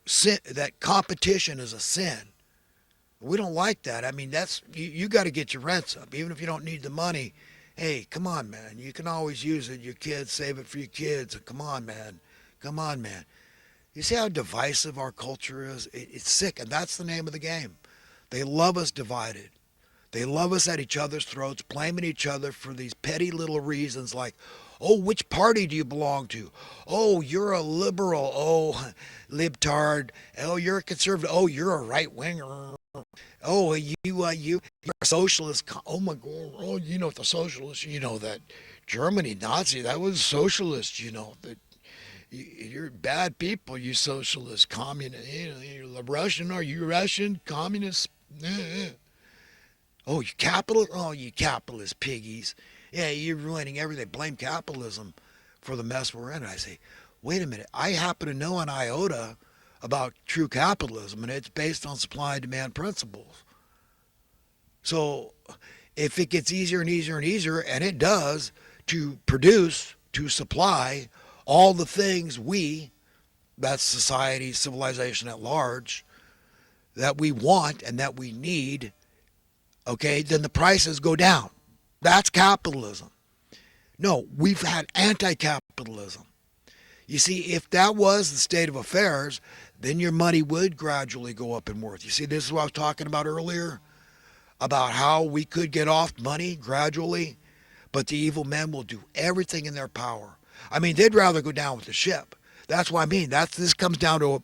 sin, that competition is a sin. We don't like that. I mean, that's you got to get your rents up, even if you don't need the money. Hey, come on, man. You can always use it. Your kids, save it for your kids. Come on, man. Come on, man. You see how divisive our culture is? It's sick, and that's the name of the game. They love us divided. They love us at each other's throats, blaming each other for these petty little reasons like, oh, which party do you belong to? Oh, you're a liberal. Oh, libtard. Oh, you're a conservative. Oh, you're a right winger. Oh, you're a socialist. Oh my God. Oh, the socialist. That Germany Nazi. That was socialist. That you're bad people. You socialist, communist. You're Russian. Are you Russian? Communist. Oh, you capitalist? Oh, you capitalist piggies. Yeah, you're ruining everything. Blame capitalism for the mess we're in. I say, wait a minute. I happen to know an iota about true capitalism, and it's based on supply and demand principles. So if it gets easier and easier and easier, and it does, to produce, to supply all the things that's society, civilization at large, that we want and that we need, okay, then the prices go down. That's capitalism. No, we've had anti-capitalism. You see, if that was the state of affairs, then your money would gradually go up in worth. You see, this is what I was talking about earlier, about how we could get off money gradually, but the evil men will do everything in their power. I mean, they'd rather go down with the ship. That's what I mean. This comes down to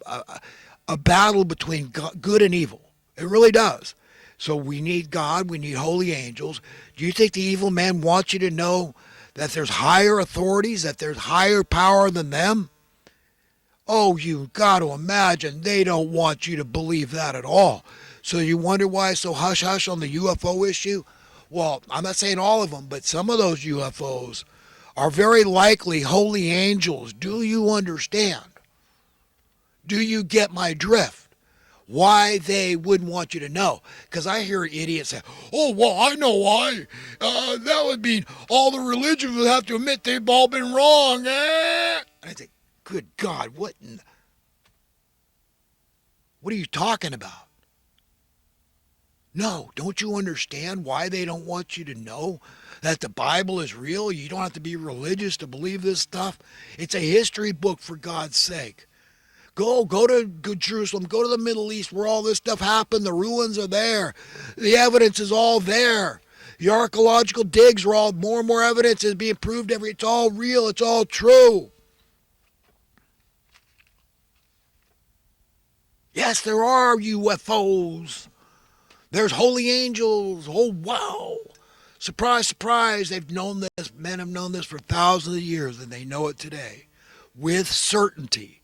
a battle between good and evil. It really does. So we need God. We need holy angels. Do you think the evil men want you to know that there's higher authorities, that there's higher power than them? Oh, you've got to imagine they don't want you to believe that at all. So you wonder why it's so hush-hush on the UFO issue? Well, I'm not saying all of them, but some of those UFOs are very likely holy angels. Do you understand? Do you get my drift? Why they wouldn't want you to know? Because I hear idiots say, oh, well, I know why. That would mean all the religions would have to admit they've all been wrong. And I think, good God, what are you talking about? No, don't you understand why they don't want you to know that the Bible is real? You don't have to be religious to believe this stuff. It's a history book, for God's sake. Go to Jerusalem, go to the Middle East where all this stuff happened. The ruins are there. The evidence is all there. The archaeological digs are all more and more evidence is being proved. It's all real. It's all true. Yes, there are UFOs. There's holy angels. Oh, wow. Surprise, surprise. They've known this. Men have known this for thousands of years, and they know it today with certainty.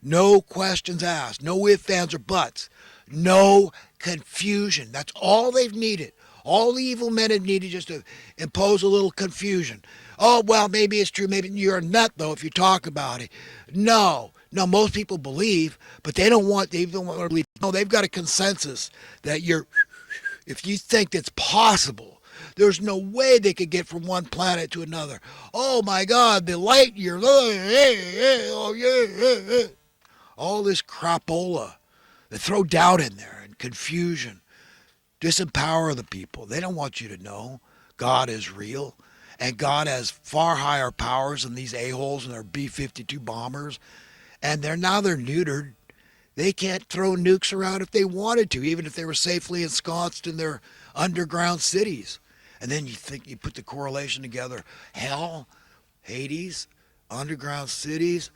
No questions asked. No ifs, ands, or buts. No confusion. That's all they've needed. All the evil men have needed just to impose a little confusion. Oh, well, maybe it's true. Maybe you're a nut, though, if you talk about it. No, most people believe, but they don't want to believe. No, they've got a consensus that if you think it's possible, there's no way they could get from one planet to another. Oh, my God, the light year. Oh, yeah. All this crapola. They throw doubt in there and confusion. Disempower the people. They don't want you to know God is real. And God has far higher powers than these a-holes and their B-52 bombers. And they're neutered. They can't throw nukes around if they wanted to, even if they were safely ensconced in their underground cities. And then you put the correlation together. Hell, Hades, underground cities,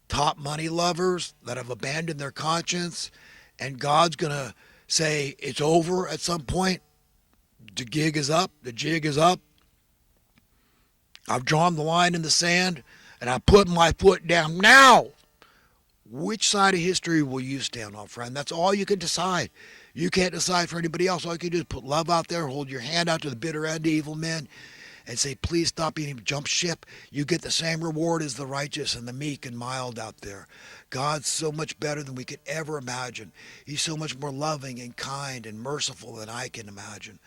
top money lovers that have abandoned their conscience, and God's going to say it's over at some point. The gig is up. The jig is up. I've drawn the line in the sand, and I'm putting my foot down now. Which side of history will you stand on, friend? That's all you can decide. You can't decide for anybody else. All you can do is put love out there, hold your hand out to the bitter end, evil men, and say, please stop being evil, jump ship, you get the same reward as the righteous and the meek and mild out there. God's so much better than we could ever imagine. He's so much more loving and kind and merciful than I can imagine.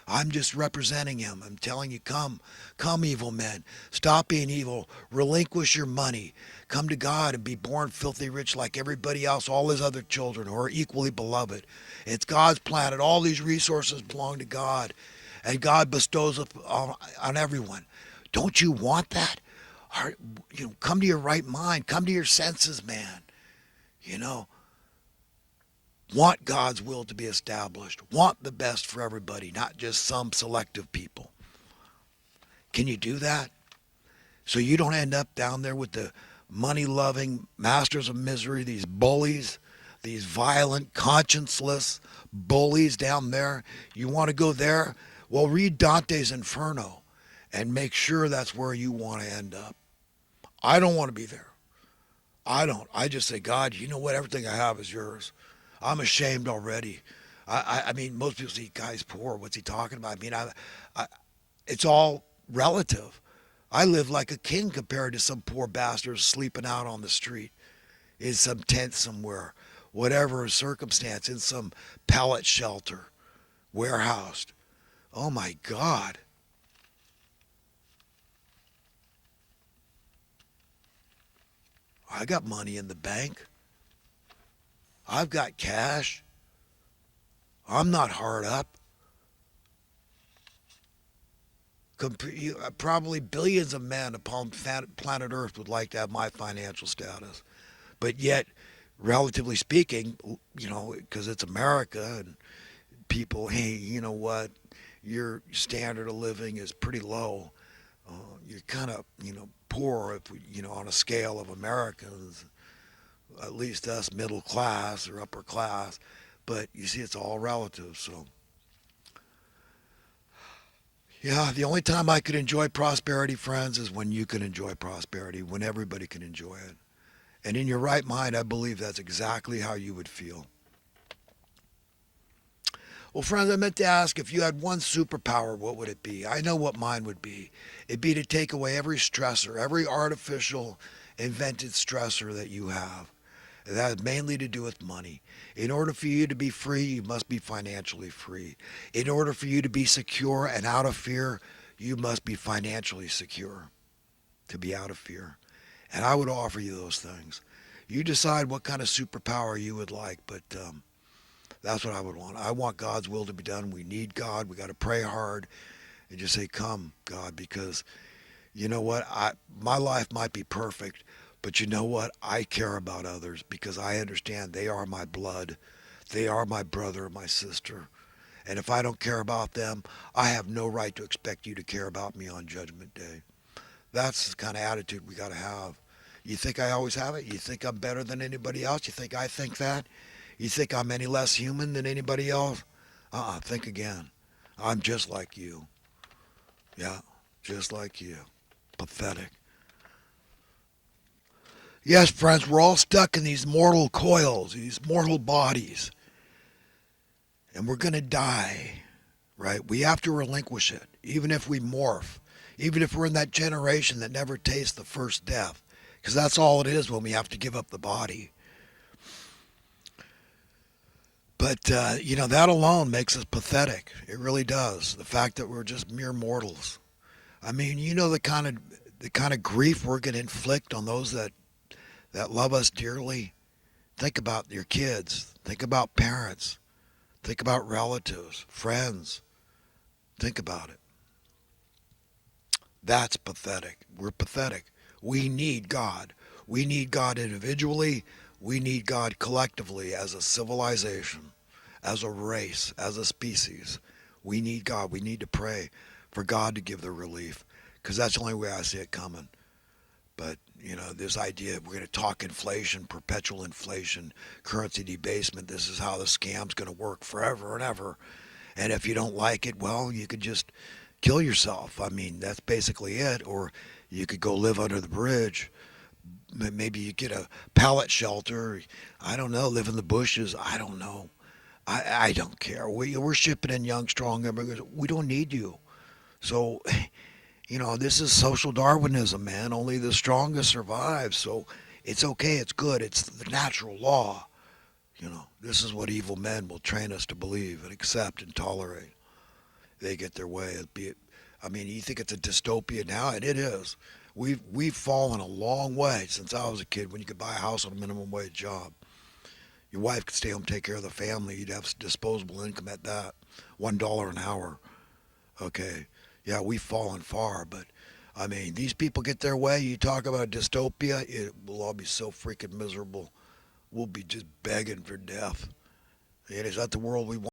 I'm just representing him. I'm telling you, come, come, evil men. Stop being evil. Relinquish your money. Come to God and be born filthy rich like everybody else, all his other children who are equally beloved. It's God's planet. All these resources belong to God, and God bestows on everyone. Don't you want that? Come to your right mind. Come to your senses, man. You know, want God's will to be established. Want the best for everybody, not just some selective people. Can you do that? So you don't end up down there with the money-loving masters of misery, these bullies, these violent, conscienceless bullies down there. You want to go there? Well, read Dante's Inferno and make sure that's where you want to end up. I don't want to be there. I don't. I just say, God, you know what? Everything I have is yours. I'm ashamed already. I mean, most people say, guy's poor. What's he talking about? I mean, it's all relative. I live like a king compared to some poor bastard sleeping out on the street in some tent somewhere, whatever circumstance, in some pallet shelter, warehoused. Oh my God. I got money in the bank. I've got cash. I'm not hard up. Probably billions of men upon planet Earth would like to have my financial status. But yet, relatively speaking, because it's America and people, hey, you know what? Your standard of living is pretty low. You're kind of, poor, if on a scale of Americans, at least us middle class or upper class. But you see, it's all relative. So, yeah, the only time I could enjoy prosperity, friends, is when you can enjoy prosperity, when everybody can enjoy it. And in your right mind, I believe that's exactly how you would feel. Well, friends, I meant to ask, if you had one superpower, what would it be? I know what mine would be. It'd be to take away every stressor, every artificial invented stressor that you have. And that has mainly to do with money. In order for you to be free, you must be financially free. In order for you to be secure and out of fear, you must be financially secure to be out of fear. And I would offer you those things. You decide what kind of superpower you would like, but that's what I would want. I want God's will to be done. We need God. We got to pray hard and just say, come, God, because you know what? My life might be perfect, but you know what? I care about others because I understand they are my blood. They are my brother or my sister. And if I don't care about them, I have no right to expect you to care about me on Judgment Day. That's the kind of attitude we got to have. You think I always have it? You think I'm better than anybody else? You think I think that? You think I'm any less human than anybody else? Think again. I'm just like you. Yeah, just like you. Pathetic. Yes, friends, we're all stuck in these mortal coils, these mortal bodies. And we're going to die, right? We have to relinquish it, even if we morph, even if we're in that generation that never tastes the first death, because that's all it is when we have to give up the body. But, that alone makes us pathetic. It really does. The fact that we're just mere mortals. I mean, the kind of grief we're going to inflict on those that love us dearly. Think about your kids. Think about parents. Think about relatives, friends. Think about it. That's pathetic. We're pathetic. We need God. We need God individually. We need God collectively as a civilization, as a race, as a species. We need God. We need to pray for God to give the relief, because that's the only way I see it coming. But, this idea we're going to talk inflation, perpetual inflation, currency debasement, this is how the scam's going to work forever and ever. And if you don't like it, well, you could just kill yourself. I mean, that's basically it. Or you could go live under the bridge. Maybe you get a pallet shelter. I don't know, live in the bushes. I don't know. I don't care. We're shipping in young, strong immigrants. We don't need you. So This is social Darwinism, man. Only the strongest survive. So it's okay. It's good. It's the natural law. This is what evil men will train us to believe and accept and tolerate. They get their way. I mean, you think it's a dystopia now, and it is. We've fallen a long way since I was a kid when you could buy a house on a minimum wage job. Your wife could stay home and take care of the family. You'd have disposable income at that. $1 an hour. Okay. Yeah, we've fallen far, but I mean, these people get their way. You talk about dystopia, it will all be so freaking miserable. We'll be just begging for death. And is that the world we want?